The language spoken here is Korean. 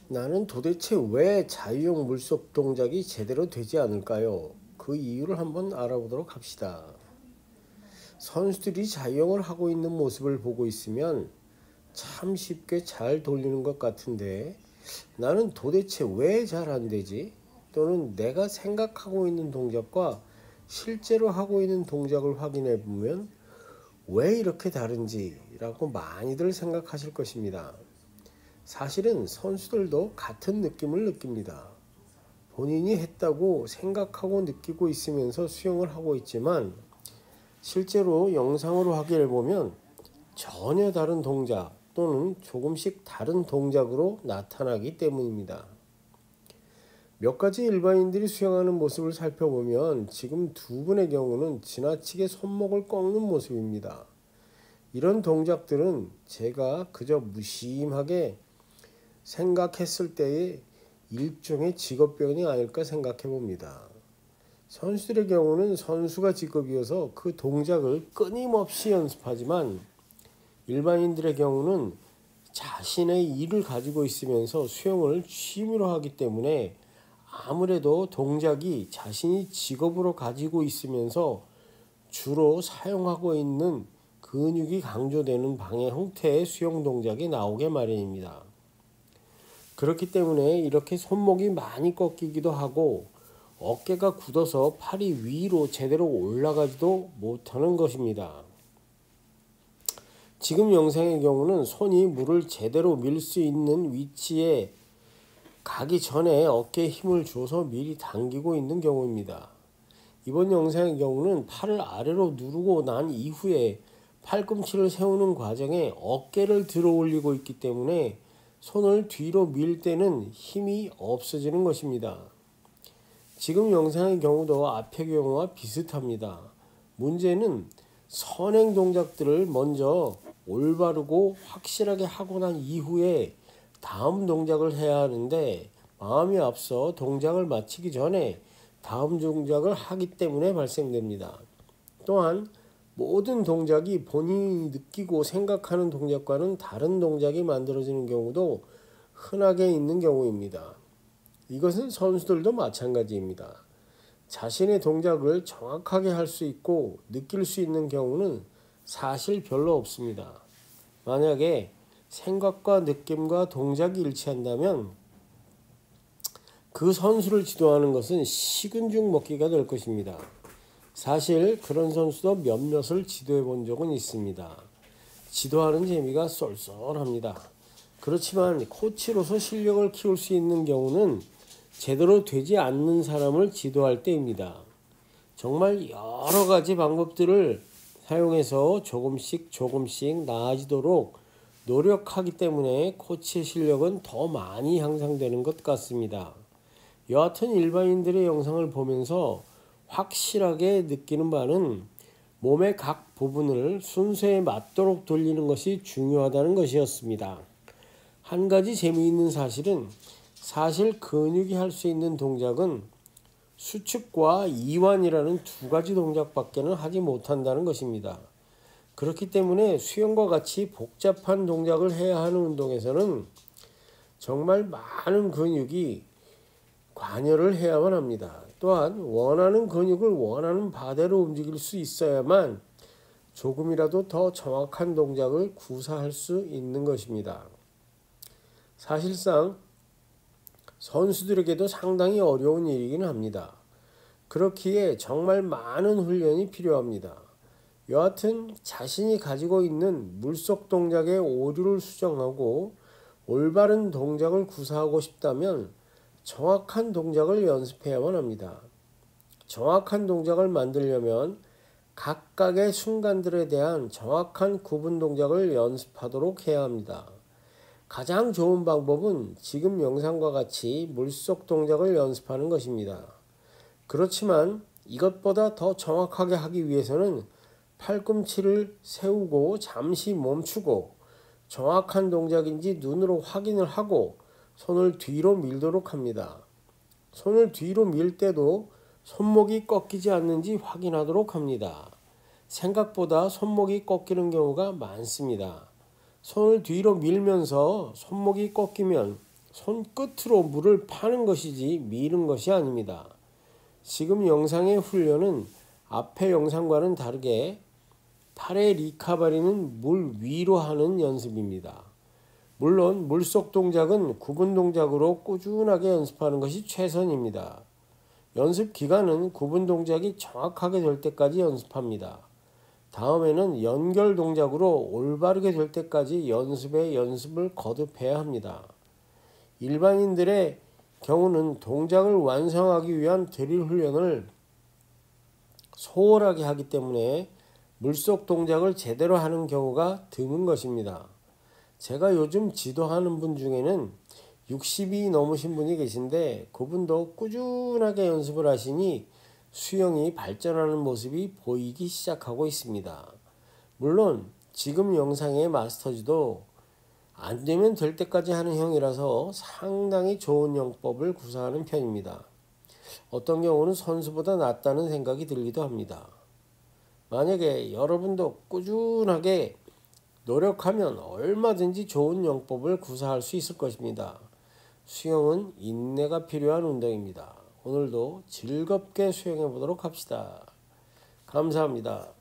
나는 도대체 왜 자유형 물속 동작이 제대로 되지 않을까요? 그 이유를 한번 알아보도록 합시다. 선수들이 자유형을 하고 있는 모습을 보고 있으면 참 쉽게 잘 돌리는 것 같은데 나는 도대체 왜 잘 안 되지? 또는 내가 생각하고 있는 동작과 실제로 하고 있는 동작을 확인해 보면 왜 이렇게 다른지라고 많이들 생각하실 것입니다. 사실은 선수들도 같은 느낌을 느낍니다. 본인이 했다고 생각하고 느끼고 있으면서 수영을 하고 있지만 실제로 영상으로 확인해 보면 전혀 다른 동작 또는 조금씩 다른 동작으로 나타나기 때문입니다. 몇 가지 일반인들이 수영하는 모습을 살펴보면 지금 두 분의 경우는 지나치게 손목을 꺾는 모습입니다. 이런 동작들은 제가 그저 무심하게 생각했을 때의 일종의 직업병이 아닐까 생각해 봅니다. 선수들의 경우는 선수가 직업이어서 그 동작을 끊임없이 연습하지만 일반인들의 경우는 자신의 일을 가지고 있으면서 수영을 취미로 하기 때문에 아무래도 동작이 자신이 직업으로 가지고 있으면서 주로 사용하고 있는 근육이 강조되는 방해 형태의 수영 동작이 나오게 마련입니다. 그렇기 때문에 이렇게 손목이 많이 꺾이기도 하고 어깨가 굳어서 팔이 위로 제대로 올라가지도 못하는 것입니다. 지금 영상의 경우는 손이 물을 제대로 밀 수 있는 위치에 가기 전에 어깨에 힘을 줘서 미리 당기고 있는 경우입니다. 이번 영상의 경우는 팔을 아래로 누르고 난 이후에 팔꿈치를 세우는 과정에 어깨를 들어 올리고 있기 때문에 손을 뒤로 밀 때는 힘이 없어지는 것입니다. 지금 영상의 경우도 앞의 경우와 비슷합니다. 문제는 선행 동작들을 먼저 올바르고 확실하게 하고 난 이후에 다음 동작을 해야 하는데 마음이 앞서 동작을 마치기 전에 다음 동작을 하기 때문에 발생됩니다. 또한 모든 동작이 본인이 느끼고 생각하는 동작과는 다른 동작이 만들어지는 경우도 흔하게 있는 경우입니다. 이것은 선수들도 마찬가지입니다. 자신의 동작을 정확하게 할 수 있고 느낄 수 있는 경우는 사실 별로 없습니다. 만약에 생각과 느낌과 동작이 일치한다면 그 선수를 지도하는 것은 식은 죽 먹기가 될 것입니다. 사실 그런 선수도 몇몇을 지도해 본 적은 있습니다. 지도하는 재미가 쏠쏠합니다. 그렇지만 코치로서 실력을 키울 수 있는 경우는 제대로 되지 않는 사람을 지도할 때입니다. 정말 여러 가지 방법들을 사용해서 조금씩 나아지도록 노력하기 때문에 코치의 실력은 더 많이 향상되는 것 같습니다. 여하튼 일반인들의 영상을 보면서 확실하게 느끼는 바는 몸의 각 부분을 순서에 맞도록 돌리는 것이 중요하다는 것이었습니다. 한 가지 재미있는 사실은 사실 근육이 할 수 있는 동작은 수축과 이완이라는 두 가지 동작밖에는 하지 못한다는 것입니다. 그렇기 때문에 수영과 같이 복잡한 동작을 해야 하는 운동에서는 정말 많은 근육이 관여를 해야만 합니다. 또한 원하는 근육을 원하는 바대로 움직일 수 있어야만 조금이라도 더 정확한 동작을 구사할 수 있는 것입니다. 사실상 선수들에게도 상당히 어려운 일이긴 합니다. 그렇기에 정말 많은 훈련이 필요합니다. 여하튼 자신이 가지고 있는 물속 동작의 오류를 수정하고 올바른 동작을 구사하고 싶다면 정확한 동작을 연습해야만 합니다. 정확한 동작을 만들려면 각각의 순간들에 대한 정확한 구분 동작을 연습하도록 해야 합니다. 가장 좋은 방법은 지금 영상과 같이 물속 동작을 연습하는 것입니다. 그렇지만 이것보다 더 정확하게 하기 위해서는 팔꿈치를 세우고 잠시 멈추고 정확한 동작인지 눈으로 확인을 하고 손을 뒤로 밀도록 합니다. 손을 뒤로 밀 때도 손목이 꺾이지 않는지 확인하도록 합니다. 생각보다 손목이 꺾이는 경우가 많습니다. 손을 뒤로 밀면서 손목이 꺾이면 손끝으로 물을 파는 것이지 미는 것이 아닙니다. 지금 영상의 훈련은 앞의 영상과는 다르게 팔의 리카바리는 물 위로 하는 연습입니다. 물론 물속 동작은 구분 동작으로 꾸준하게 연습하는 것이 최선입니다. 연습 기간은 구분 동작이 정확하게 될 때까지 연습합니다. 다음에는 연결 동작으로 올바르게 될 때까지 연습에 연습을 거듭해야 합니다. 일반인들의 경우는 동작을 완성하기 위한 드릴 훈련을 소홀하게 하기 때문에 물속 동작을 제대로 하는 경우가 드문 것입니다. 제가 요즘 지도하는 분 중에는 60이 넘으신 분이 계신데 그분도 꾸준하게 연습을 하시니 수영이 발전하는 모습이 보이기 시작하고 있습니다. 물론 지금 영상의 마스터즈도 안 되면 될 때까지 하는 형이라서 상당히 좋은 영법을 구사하는 편입니다. 어떤 경우는 선수보다 낫다는 생각이 들기도 합니다. 만약에 여러분도 꾸준하게 노력하면 얼마든지 좋은 영법을 구사할 수 있을 것입니다. 수영은 인내가 필요한 운동입니다. 오늘도 즐겁게 수영해 보도록 합시다. 감사합니다.